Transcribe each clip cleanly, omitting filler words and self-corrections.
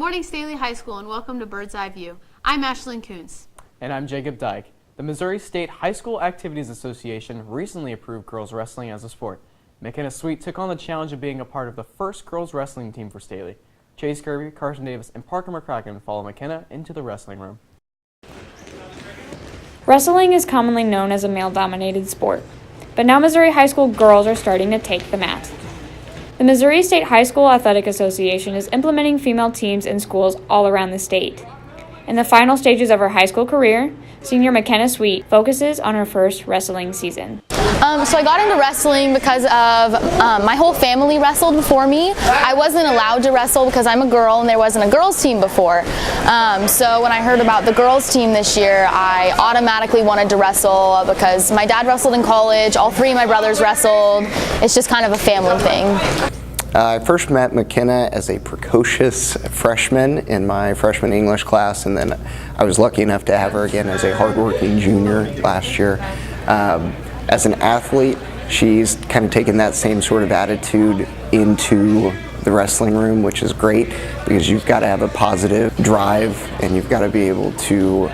morning, Staley High School, and welcome to Bird's Eye View. I'm Ashlyn Coons. And I'm Jacob Dyke. The Missouri State High School Activities Association recently approved girls wrestling as a sport. McKenna Sweet took on the challenge of being a part of the first girls wrestling team for Staley. Chase Kirby, Carson Davis, and Parker McCracken follow McKenna into the wrestling room. Wrestling is commonly known as a male-dominated sport, but now Missouri high school girls are starting to take the mat. The Missouri State High School Athletic Association is implementing female teams in schools all around the state. In the final stages of her high school career, senior McKenna Sweet focuses on her first wrestling season. So I got into wrestling because of my whole family wrestled before me. I wasn't allowed to wrestle because I'm a girl and there wasn't a girls team before. So when I heard about the girls team this year, I automatically wanted to wrestle because my dad wrestled in college, all three of my brothers wrestled. It's just kind of a family thing. I first met McKenna as a precocious freshman in my freshman English class, and then I was lucky enough to have her again as a hardworking junior last year. As an athlete, she's kind of taken that same sort of attitude into the wrestling room, which is great because you've got to have a positive drive and you've got to be able to,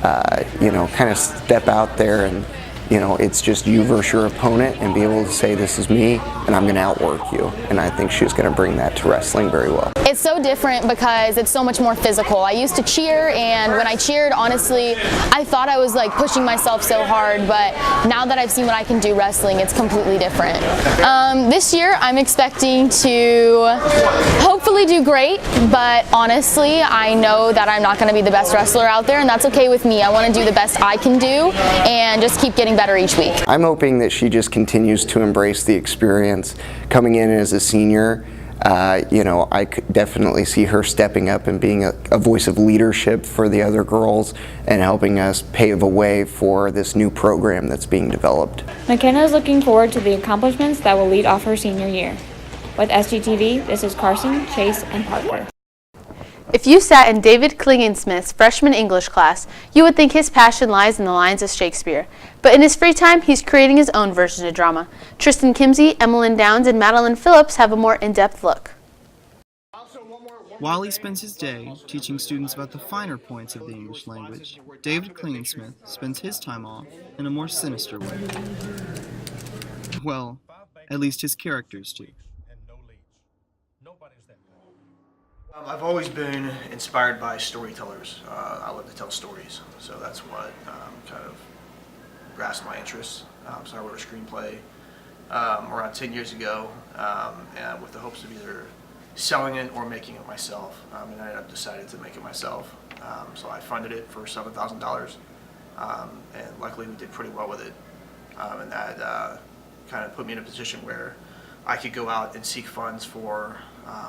kind of step out there and, it's just you versus your opponent and be able to say, this is me and I'm going to outwork you. And I think she's going to bring that to wrestling very well. It's so different because it's so much more physical. I used to cheer, and when I cheered, honestly, I thought I was like pushing myself so hard, but now that I've seen what I can do wrestling, it's completely different. This year, I'm expecting to hopefully do great, but honestly, I know that I'm not going to be the best wrestler out there, and that's okay with me. I want to do the best I can do and just keep getting better each week. I'm hoping that she just continues to embrace the experience. Coming in as a senior, I could definitely see her stepping up and being a voice of leadership for the other girls and helping us pave a way for this new program that's being developed. McKenna is looking forward to the accomplishments that will lead off her senior year. With SGTV, this is Carson, Chase, and Parker. If you sat in David Klingensmith's freshman English class, you would think his passion lies in the lines of Shakespeare. But in his free time, he's creating his own version of drama. Tristan Kimsey, Emmeline Downs, and Madeline Phillips have a more in-depth look. While he spends his day teaching students about the finer points of the English language, David Klingensmith spends his time off in a more sinister way. Well, at least his characters do. I've always been inspired by storytellers. I love to tell stories, so that's what kind of grasped my interest. So I wrote a screenplay around 10 years ago, and with the hopes of either selling it or making it myself. And I ended up deciding to make it myself. So I funded it for $7,000, and luckily we did pretty well with it. And that kind of put me in a position where I could go out and seek funds for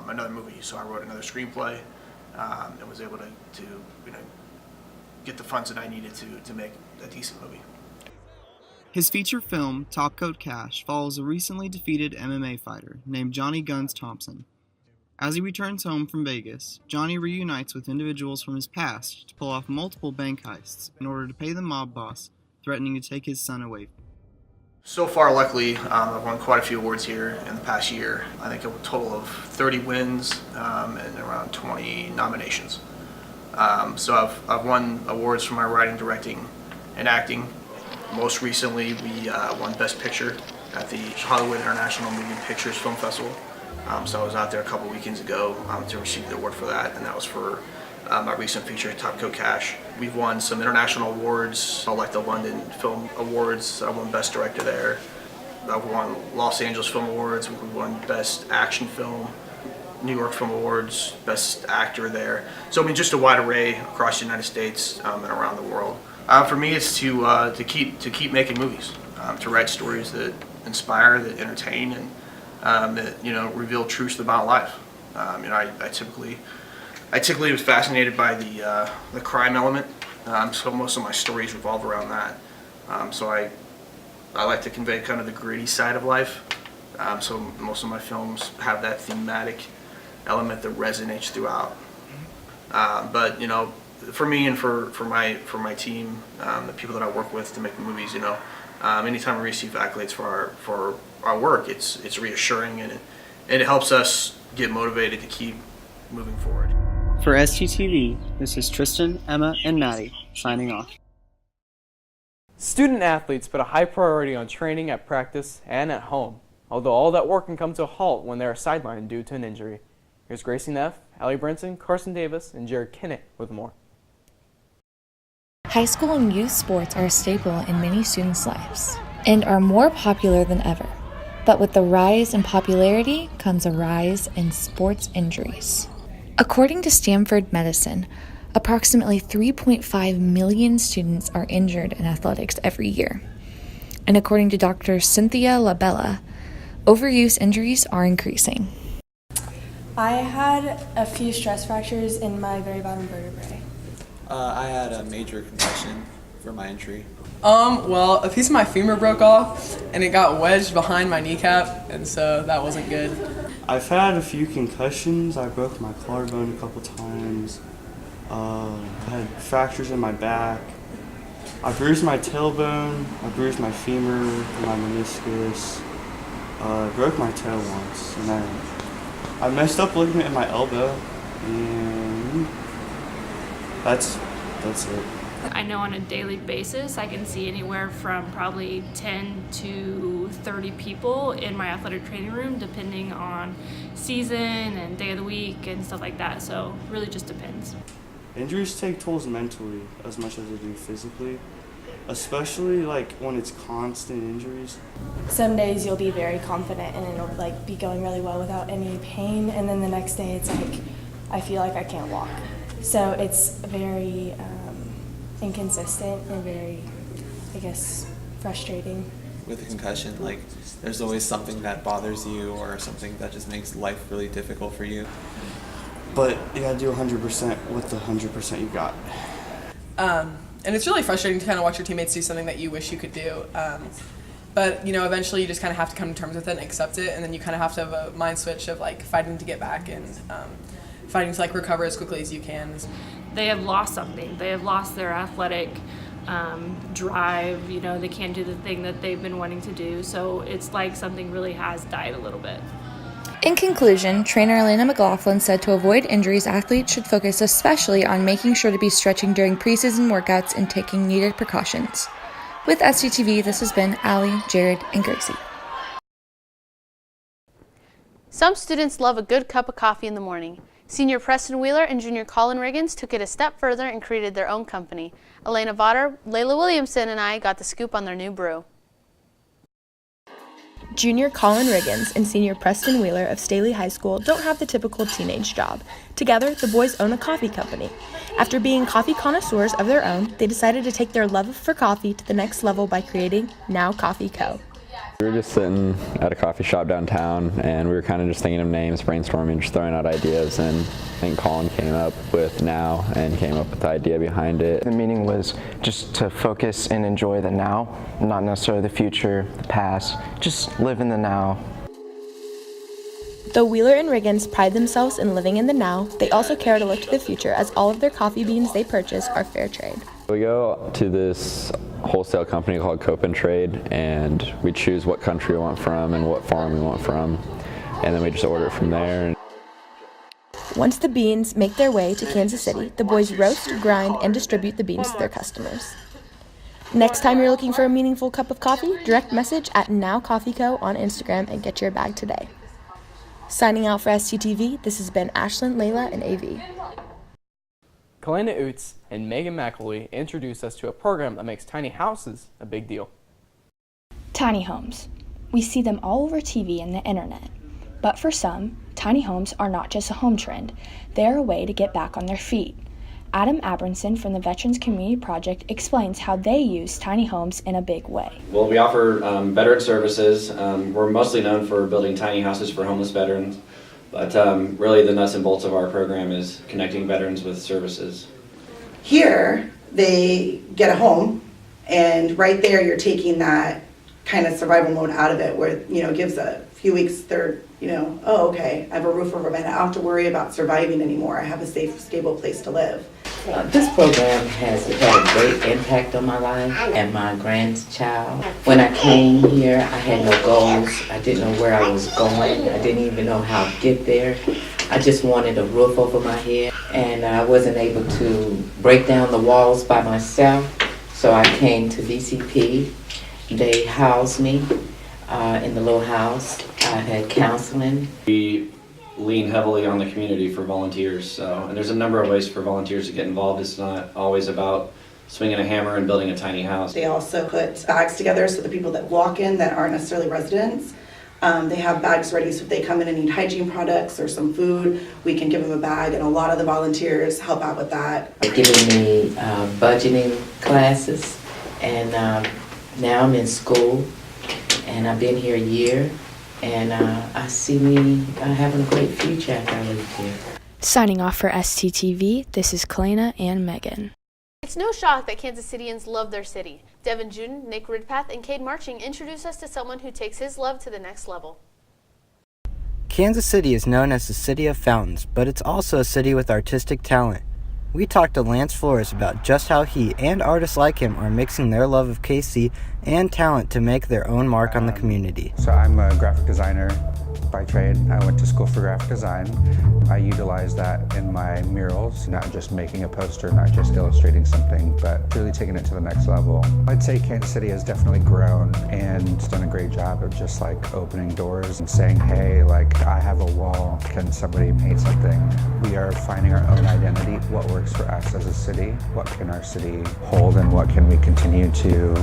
another movie. So I wrote another screenplay and was able to get the funds that I needed to make a decent movie. His feature film, Top Coat Cash, follows a recently defeated MMA fighter named Johnny Guns Thompson. As he returns home from Vegas, Johnny reunites with individuals from his past to pull off multiple bank heists in order to pay the mob boss threatening to take his son away. So far, luckily, I've won quite a few awards here in the past year. I think a total of 30 wins and around 20 nominations. So I've won awards for my writing, directing, and acting. Most recently, we won Best Picture at the Hollywood International Moving Pictures Film Festival. So I was out there a couple weekends ago to receive the award for that, and that was for my recent feature, Top Coat Cash. We've won some international awards, like the London Film Awards. I won Best Director there. I've won Los Angeles Film Awards. We won Best Action Film, New York Film Awards, Best Actor there. So I mean, just a wide array across the United States and around the world. For me, it's to keep making movies, to write stories that inspire, that entertain, and that reveal truths about life. I typically was fascinated by the crime element, so most of my stories revolve around that. So I like to convey kind of the gritty side of life. So most of my films have that thematic element that resonates throughout. But for me and for my team, the people that I work with to make the movies, anytime we receive accolades for our work, it's reassuring and it helps us get motivated to keep moving forward. For STTV, this is Tristan, Emma, and Maddie, signing off. Student athletes put a high priority on training at practice and at home, although all that work can come to a halt when they are sidelined due to an injury. Here's Gracie Neff, Allie Brinson, Carson Davis, and Jared Kinnett with more. High school and youth sports are a staple in many students' lives and are more popular than ever. But with the rise in popularity comes a rise in sports injuries. According to Stanford Medicine, approximately 3.5 million students are injured in athletics every year. And according to Dr. Cynthia Labella, overuse injuries are increasing. I had a few stress fractures in my very bottom vertebrae. I had a major concussion for my injury. Well, a piece of my femur broke off and it got wedged behind my kneecap, and so that wasn't good. I've had a few concussions. I broke my collarbone a couple times. I had fractures in my back. I bruised my tailbone. I bruised my femur, my meniscus. I broke my toe once, and I messed up ligament in my elbow, and that's it. I know on a daily basis I can see anywhere from probably 10 to 30 people in my athletic training room, depending on season and day of the week and stuff like that. So really just depends. Injuries take tolls mentally as much as they do physically, especially like when it's constant injuries. Some days you'll be very confident and it'll like be going really well without any pain, and then the next day it's like I feel like I can't walk. So it's very inconsistent and very, I guess, frustrating. With a concussion, like there's always something that bothers you or something that just makes life really difficult for you. But you gotta do 100% with the 100% you got. And it's really frustrating to kind of watch your teammates do something that you wish you could do. But, you know, eventually you just kind of have to come to terms with it and accept it, and then you kind of have to have a mind switch of, like, fighting to get back and fighting to, like, recover as quickly as you can. They have lost something. They have lost their athletic drive. You know, they can't do the thing that they've been wanting to do. So it's like something really has died a little bit. In conclusion, trainer Elena McLaughlin said to avoid injuries, athletes should focus especially on making sure to be stretching during preseason workouts and taking needed precautions. With SCTV, this has been Allie, Jared, and Gracie. Some students love a good cup of coffee in the morning. Senior Preston Wheeler and Junior Colin Riggins took it a step further and created their own company. Elena Vodder, Layla Williamson, and I got the scoop on their new brew. Junior Colin Riggins and Senior Preston Wheeler of Staley High School don't have the typical teenage job. Together, the boys own a coffee company. After being coffee connoisseurs of their own, they decided to take their love for coffee to the next level by creating Now Coffee Co. We were just sitting at a coffee shop downtown, and we were kind of just thinking of names, brainstorming, just throwing out ideas, and I think Colin came up with Now and came up with the idea behind it. The meaning was just to focus and enjoy the now, not necessarily the future, the past, just live in the now. Though Wheeler and Riggins pride themselves in living in the now, they also care to look to the future, as all of their coffee beans they purchase are fair trade. We go to this wholesale company called Cope and Trade, and we choose what country we want from and what farm we want from, and then we just order it from there. Once the beans make their way to Kansas City, the boys roast, grind, and distribute the beans to their customers. Next time you're looking for a meaningful cup of coffee, direct message at Now Coffee Co. on Instagram and get your bag today. Signing out for SCTV, this has been Ashlyn, Layla, and AV. Kalena Oots and Megan McElwee introduced us to a program that makes tiny houses a big deal. Tiny homes. We see them all over TV and the internet. But for some, tiny homes are not just a home trend. They are a way to get back on their feet. Adam Abramson from the Veterans Community Project explains how they use tiny homes in a big way. Well, we offer veteran services. We're mostly known for building tiny houses for homeless veterans. But really the nuts and bolts of our program is connecting veterans with services. Here, they get a home, and right there you're taking that kind of survival mode out of it, where, you know, gives a few weeks, they're, you know, oh, okay, I have a roof over my head. I don't have to worry about surviving anymore. I have a safe, stable place to live. This program has had a great impact on my life and my grandchild. When I came here, I had no goals. I didn't know where I was going. I didn't even know how to get there. I just wanted a roof over my head, and I wasn't able to break down the walls by myself, so I came to VCP. They housed me in the little house. I had counseling. We lean heavily on the community for volunteers, and there's a number of ways for volunteers to get involved. It's not always about swinging a hammer and building a tiny house. They also put bags together so the people that walk in that aren't necessarily residents, they have bags ready, so if they come in and need hygiene products or some food, we can give them a bag, and a lot of the volunteers help out with that. They're giving me budgeting classes, and now I'm in school, and I've been here a year, and I see me having a great future after I leave here. Signing off for STTV, this is Kalena and Megan. It's no shock that Kansas Cityans love their city. Devin Juden, Nick Ridpath, and Cade Marching introduce us to someone who takes his love to the next level. Kansas City is known as the City of Fountains, but it's also a city with artistic talent. We talked to Lance Flores about just how he and artists like him are mixing their love of KC and talent to make their own mark on the community. So I'm a graphic designer by trade. I went to school for graphic design. I utilize that in my murals, not just making a poster, not just illustrating something, but really taking it to the next level. I'd say Kansas City has definitely grown and done a great job of just like opening doors and saying, hey, like I have a wall, can somebody paint something? We are finding our own identity, what works for us as a city, what can our city hold, and what can we continue to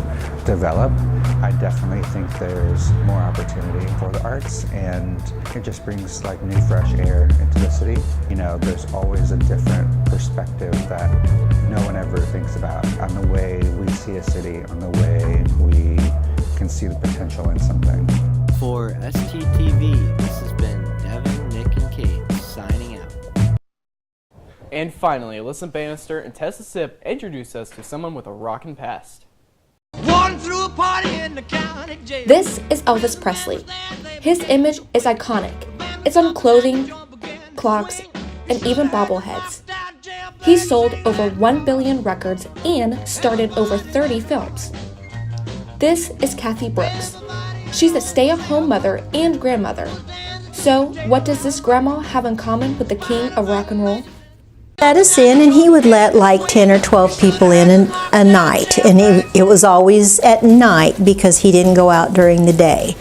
develop. I definitely think there's more opportunity for the arts, and it just brings like new fresh air into the city. You know, there's always a different perspective that no one ever thinks about on the way we see a city, on the way we can see the potential in something. For STTV, this has been Devin, Nick, and Kate signing out. And finally, Alyssa Bannister and Tessa Sipp introduce us to someone with a rockin' past. This is Elvis Presley. His image is iconic. It's on clothing, clocks, and even bobbleheads. He sold over 1 billion records and started over 30 films. This is Cathy Brooks. She's a stay-at-home mother and grandmother. So, what does this grandma have in common with the king of rock and roll? Let us in, and he would let like 10 or 12 people in a night, and it was always at night because he didn't go out during the day.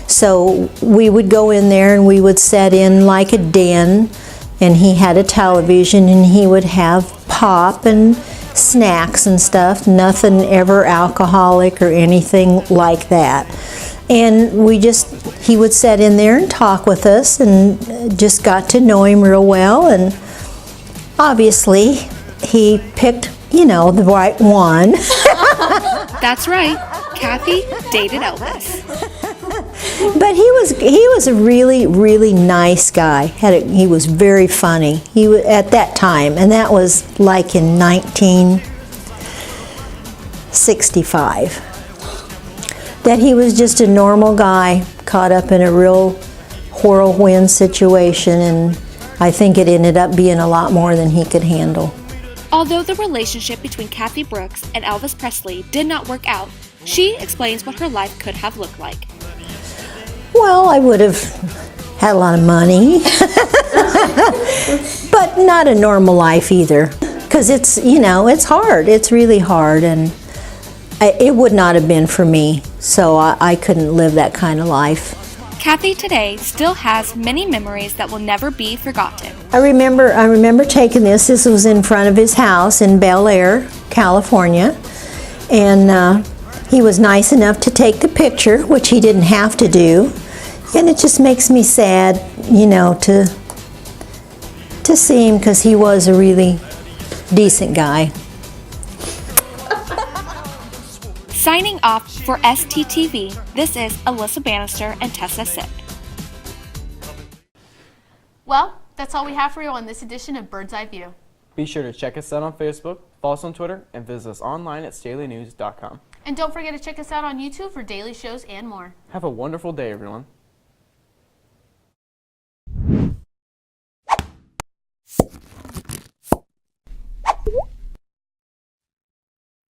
So we would go in there and we would set in like a den, and he had a television, and he would have pop and snacks and stuff, nothing ever alcoholic or anything like that. And he would sit in there and talk with us, and just got to know him real well. And obviously, he picked, the right one. That's right, Cathy dated Elvis. But he was a really, really nice guy. He was very funny. He was, at that time, and that was like in 1965. That he was just a normal guy caught up in a real whirlwind situation, and I think it ended up being a lot more than he could handle. Although the relationship between Cathy Brooks and Elvis Presley did not work out, she explains what her life could have looked like. Well, I would have had a lot of money, but not a normal life either, because it's hard. It's really hard, and it would not have been for me, so I couldn't live that kind of life. Cathy today still has many memories that will never be forgotten. I remember taking this. This was in front of his house in Bel Air, California, and he was nice enough to take the picture, which he didn't have to do, and it just makes me sad, to see him, because he was a really decent guy. Signing off for STTV, this is Alyssa Bannister and Tessa Sipp. Well, that's all we have for you on this edition of Bird's Eye View. Be sure to check us out on Facebook, follow us on Twitter, and visit us online at StaleyNews.com. And don't forget to check us out on YouTube for daily shows and more. Have a wonderful day, everyone.